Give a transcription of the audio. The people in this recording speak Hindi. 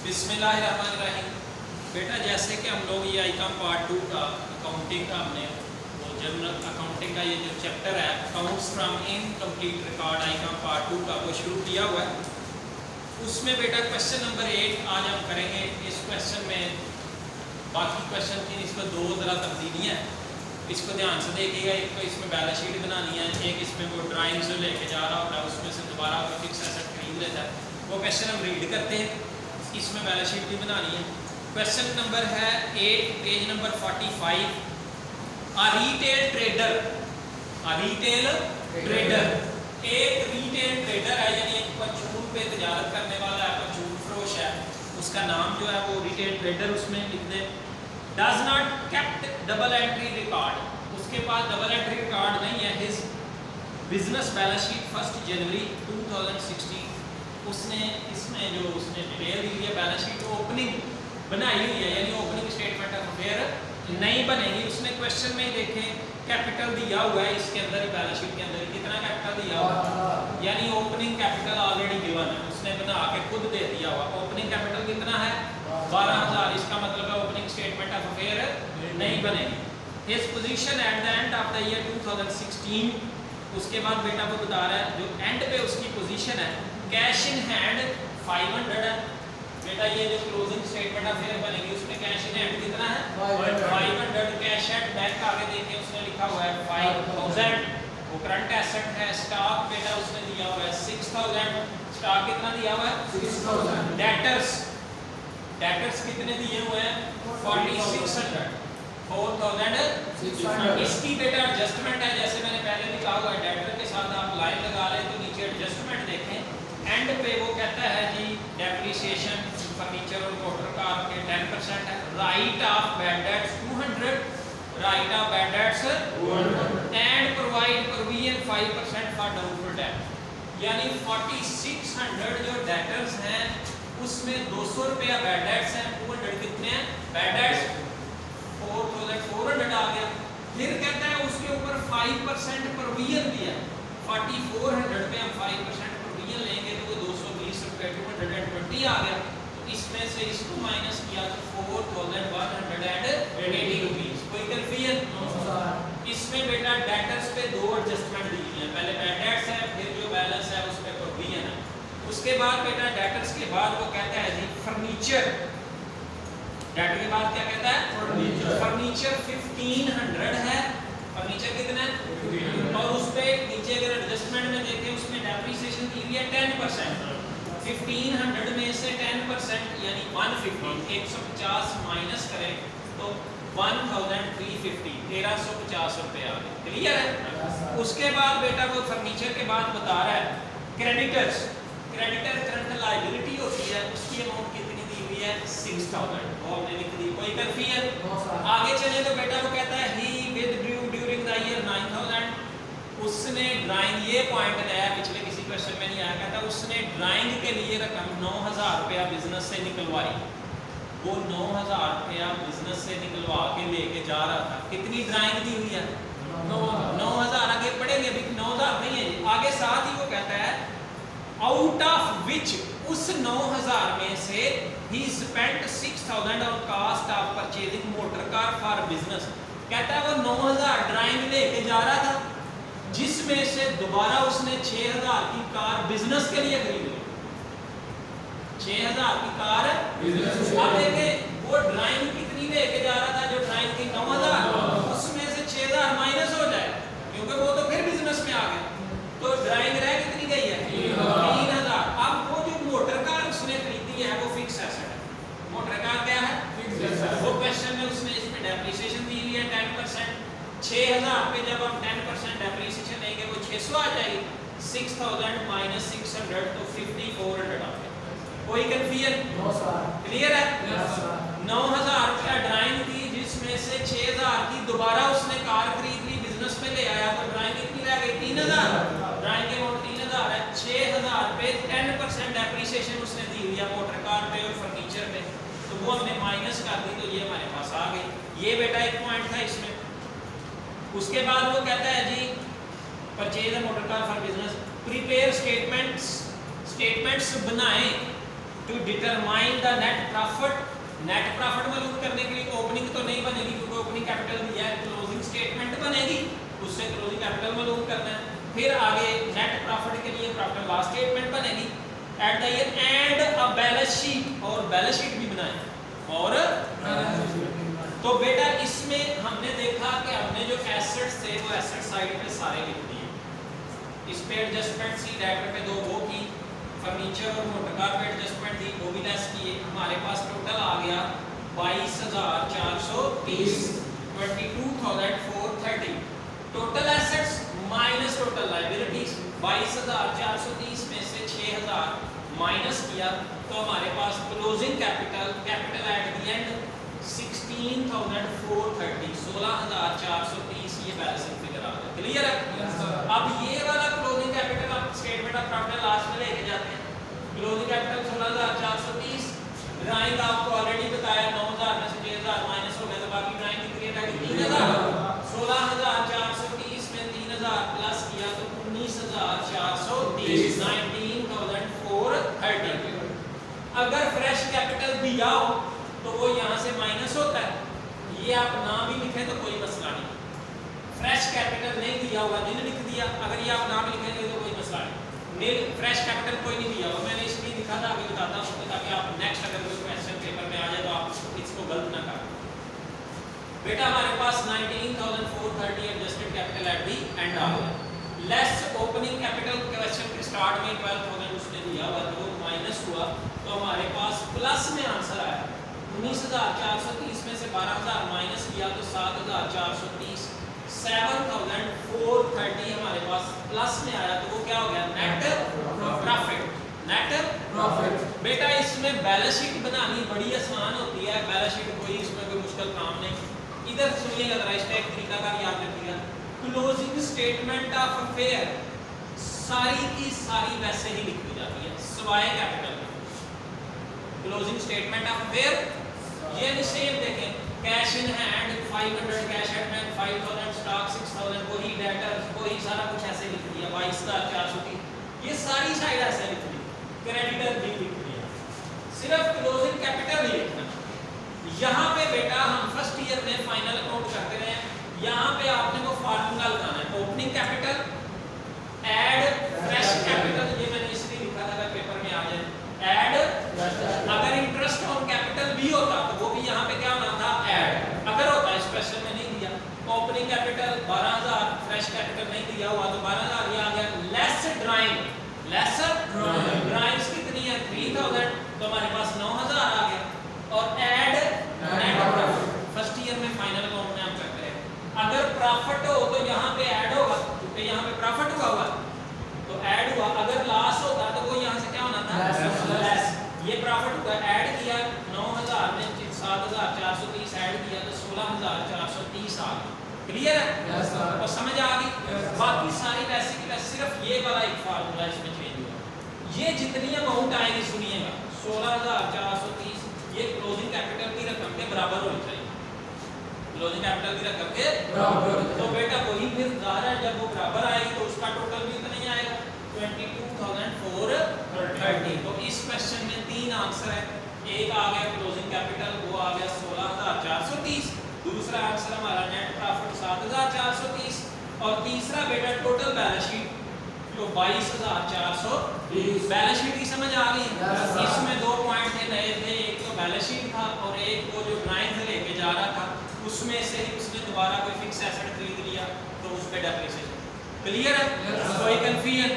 बिस्मिल्लाहिर्रहमानिर्रहीम। बेटा जैसे कि हम लोग ये आईकॉम पार्ट 2 का अकाउंटिंग का हमने वो जनरल अकाउंटिंग का ये जो चैप्टर है accounts from incomplete record Icom part 2 का वो शुरू किया हुआ है। उसमें बेटा क्वेश्चन नंबर 1 आज हम करेंगे। इस क्वेश्चन में बाकी क्वेश्चन की इसमें दो ज़रा तब्दीलियाँ हैं, इसको ध्यान से देखिएगा। एक तो इसमें बैलेंस शीट बनानी है, एक इसमें वो ड्राइंग से लेके जा रहा होता है उसमें से दोबारा फिक्स एसेट खरीद लेता है। वो क्वेश्चन हम रीड करते हैं, इसमें बैलेंस शीट भी बनानी है। क्वेश्चन नंबर है 8 page number 45। A retail trader, एक रिटेल ट्रेडर है, यानी एक परचून पे तजारत करने वाला है, परचून फरोश है, उसका नाम जो है वो रिटेल ट्रेडर उसमें लिख दे। Does not kept double entry record, उसके पास डबल एंट्री रिकॉर्ड नहीं है। His business balance sheet 1 January 2016, उसने इसमें जो उसने डिटेल दी है बैलेंस शीट ओपनिंग बनाई हुई है, यानी ओपनिंग स्टेटमेंट ऑफ अफेयर नहीं बनेगी। उसने क्वेश्चन में ही देखें कैपिटल दिया हुआ है, इसके अंदर बैलेंस शीट के अंदर कितना कैपिटल दिया हुआ है, यानी ओपनिंग कैपिटल ऑलरेडी गिवन है, उसने बना के खुद दे दिया हुआ। ओपनिंग कैपिटल कितना है 12,000, इसका मतलब है ओपनिंग स्टेटमेंट ऑफ अफेयर नहीं बनेगी। His position eight the end of the year 2016, उसके बाद बेटा वो बता रहा है जो एंड पे उसकी पोजीशन है कैश इन हैंड 500 है। बेटा ये जो क्लोजिंग स्टेटमेंट ऑफ अफेयर बनेगी उसमें कैश इन हैंड कितना है 500। कैश एट बैंक आगे देखें उसने लिखा हुआ है 5000। वो करंट एसेट है। स्टॉक बेटा उसने दिया हुआ है 6000। स्टॉक कितना दिया हुआ है 6000। डेटर्स कितने दिए हुए हैं 4600 4000। इसकी बेटा एडजस्टमेंट है, जैसे मैंने पहले भी कहा हुआ है, डेटर के साथ आप लाइन लगा रहे तो नीचे एडजस्टमेंट देखें। एंड पे वो कहता है जी डेप्रिसिएशन फर्नीचर और मोटर कार के 10% है। Right of bad debts 200, right of bad debts 200 and provide provision 5% for doubtful debt, यानी 4600 जो डेटर्स हैं उसमें 200 रुपया बैड डेट्स हैं, 200 कितने हैं बैड डेट्स 4400 आ गया। फिर कहता है उसके ऊपर 5% प्रोविजन दिया, 4400 पे हम 5% प्रोविजन लेंगे तो वो 220 रुपये 220 आ गया। तो इसमें से इसको माइनस किया तो 4180 रुपीज। कोई कंफ्यूजन? इसमें बेटा डेटर्स पे दो एडजस्टमेंट दी है, पहले बैड डेट्स है, फिर जो बैलेंस है उस पे प्रोविजन है। उसके बाद बेटा डेटर्स के बाद वो कहता है जी फर्नीचर, डेटर के बाद क्या कहता है फर्नीचर 1500 है। फर्नीचर कितना है और उस पे नीचे अगर एडजस्टमेंट में देखें उसमें डेप्रिसिएशन दी हुई है 10%। 1500 में से 10% यानी 150, 150 माइनस करें तो 1350, 1350 रुपये आ गए। क्लियर है? उसके बाद बेटा वो फर्नीचर के बाद बता रहा है क्रेडिटर्स, क्रेडिटर करंट लायबिलिटी होती है, उसकी अमाउंट कितनी दी हुई है 6000, वो हमने लिख दी। कोई कंफ्यूजन? आगे चले तो बेटा वो कहता है ही विथड्रू ड्यूरिंग द ईयर 9000, उसने ड्राइंग, ये पॉइंट नया पिछले किसी क्वेश्चन में नहीं आया, कहता उसने ड्राइंग के लिए रकम 9000 रुपया बिजनेस से निकलवाई। वो 9000 रुपया बिजनेस से निकलवा के लेके जा रहा था। कितनी ड्राइंग दी हुई है 9000। आगे पढ़ेंगे, अभी 9000 नहीं है आगे। साथ ही वो कहता है आउट ऑफ विच, उस 9000 में से ही spent 6000 on cost of purchasing motor car for business. कहता है वो 9000 ड्राइंग लेके जा रहा था, जिसमें से दोबारा उसने 6000 की कार बिजनेस के लिए खरीदी। 6000 की कार बिजनेस। अब देखें वो ड्राइंग कितनी लेके जा रहा था, जो ड्राइंग थी 9000, उसमें से 6000 माइनस हो जाए क्योंकि वो तो फिर बिजनेस में आ गया, तो ड्राइंग रह कितनी गई है 3000। अब वो जो मोटर कार उसने खरीदी है वो फिक्स एसेट है। मोटर कार क्या है फिक्स एसेट। वो क्वेश्चन में उसने इसमें डेप्रिसिएशन दी हुई है 10%। 6000 पे जब हम 10% डेप्रिसिएशन लेंगे वो 600 आ जाएगी। 6000 माइनस 600 तो 5400 आ गया। कोई कंफ्यूजन? क्लियर है? 9000 रुपया ड्राइंग थी, जिसमें से 6000 की दोबारा उसने कार खरीद ली, बिजनेस में ले आया, तो ड्राइंग कितनी रह गई 3000। ड्राइंग के अमाउंट 3000 है। 6000 पे 10% डेप्रिसिएशन उसने दी हुई है मोटर कार पे और फर्नीचर पे, तो वो हमने माइनस कर दी, तो ये हमारे पास आ गई। ये बेटा एक पॉइंट था इसमें। उसके बाद वो कहता है G purchase motor car for business, prepare statements बनाएं to determine the net profit, net profit मालूम करने के लिए ओपनिंग तो नहीं बनेगी क्योंकि ओपनिंग कैपिटल दिया है, क्लोजिंग स्टेटमेंट बनेगी, उससे क्लोजिंग कैपिटल मालूम करना है। फिर आगे नेट प्रॉफिट के लिए प्रॉफिट एंड लॉस स्टेटमेंट बनेगी at the year and a balance sheet, और बैलेंस शीट भी बनाए। और तो बेटा इसमें हमने देखा कि हमने जो एसेट्स थे वो एसेट साइड पे सारे लिख दिए, इस पे एडजस्टमेंट सी डेटर पे दो वो की, फर्नीचर और मोटरकार पे एडजस्टमेंट दी वो भी लेस किए। हमारे पास टोटल आ गया 22,430, 22,430 total assets minus total liabilities. 22,430 में से 6,000 माइनस किया तो हमारे पास closing capital, capital at the end 16,430, 16,430 ये बैलेंसिंग फिगर आ गया। क्लियर है? अब ये वाला क्लोजिंग कैपिटल आप statement of profit and loss में लेके जाते हैं। क्लोजिंग कैपिटल 16,430, ड्राइंग आपको ऑलरेडी बताया 9,000 में से 6,000 माइनस हो गया तो बाकी ड्राइंग कितनी रहेगी? 3,000। 16,430 में 3,000 प्लस किया तो 19,430, 19,430। अगर फ्रेश कैपिटल दिया हो तो वो यहाँ से माइनस होता है, ये आप ना भी लिखें तो कोई मसला नहीं। फ्रेश कैपिटल नहीं दिया हुआ, नहीं लिख दिया, अगर ये आप ना भी लिखेंगे तो कोई मसला नहीं। फ्रेश कैपिटल कोई नहीं दिया हुआ, मैंने इसलिए लिखा था, अभी बताता हूँ ताकि आप नेक्स्ट अगर कोई क्वेश्चन पेपर में आ जाए तो आप इसको गलत ना करें। बेटा हमारे पास 19,430 adjusted capital at the end आ गया, लेस ओपनिंग कैपिटल क्वेश्चन के स्टार्ट में 12,000 उसने दिया हुआ तो माइनस हुआ तो हमारे पास प्लस में आंसर आया 19,430 में से 12,000 माइनस किया तो 7,430, 7,430 हमारे पास प्लस में आया तो वो क्या हो गया? Net profit. Net profit. बेटा इसमें बैलेंस शीट बनानी बड़ी आसान होती है, बैलेंस शीट कोई इसमें कोई मुश्किल काम नहीं। इधर सुनिएगा जरा, इसका एक तरीका का याद रखिएगा। क्लोजिंग स्टेटमेंट ऑफ अफेयर सारी की सारी वैसे ही लिखी जाती है सिवाय कैपिटल में। क्लोजिंग स्टेटमेंट ऑफ अफेयर ये सेम देखें, cash in hand 500, cash at bank 5,000, stock 6,000, वही डेटर्स वही सारा कुछ ऐसे लिख दिया 22,430, ये सारी साइड ऐसे लिख दी, क्रेडिटर भी लिख दिया, सिर्फ क्लोजिंग कैपिटल ही लिखना। यहाँ पे बेटा हम फर्स्ट ईयर में फाइनल अकाउंट करते रहे, यहाँ पे आपने वो फार्मूला लगाना है, opening capital add fresh capital, ये मैंने इसलिए लिखा था पेपर में आ जाए, ऐड। अगर इंटरेस्ट ऑन कैपिटल भी होता तो वो भी यहाँ पे क्या होना था? ऐड। अगर होता है स्पेशल में नहीं दिया, ओपनिंग कैपिटल 12,000, फ्रेश कैपिटल नहीं दिया हुआ तो 12,000 ये आ गया, लेस ड्राइंग, लेस ड्राइंग्स कितनी है? 3,000, तो हमारे पास 9,000 आ गया, और add net profit. First year में फाइनल अकाउंट में हम करते हैं, अगर प्रॉफिट हो तो यहाँ पे ऐड होगा क्योंकि यहाँ पे प्रॉफिट हुआ तो ऐड हुआ, अगर लॉस होता तो वो यहाँ से क्या होना था? लेस। ये प्रॉफिट हुआ, ऐड किया 9,000 में 7,430 ऐड किया तो 16,430 आ गया। क्लियर है? और समझ आ गई? बाकी सारी वैसे की वैसे, सिर्फ ये वाला एक फार्मूला इसमें चेंज हुआ। ये जितनी अमाउंट आएगी सुनिएगा 16,430 ये क्लोजिंग कैपिटल की रकम के बराबर होनी चाहिए, क्लोजिंग कैपिटल की रकम के बराबर। तो बेटा वही फिर ज़ाहिर है जब वो बराबर आएगी तो उसका टोटल भी इतना ही आएगा 22,430। तो इस क्वेश्चन में 3 आंसर है, एक आ गया क्लोजिंग कैपिटल वो आ गया 16,430, दूसरा आंसर हमारा नेट प्रॉफिट 7,430, और तीसरा बेटा टोटल बैलेंस शीट जो 22,420। बैलेंस शीट की समझ आ गई? इसमें 2 पॉइंट थे नए थे, एक तो बैलेंस शीट था और एक वो जो ड्राइंग से लेके जा रहा था उसमें से ही उसने दोबारा कोई फिक्स एसेट खरीद लिया तो उस पे डेप्रिसिएशन। क्लियर है? कोई कंफ्यूजन?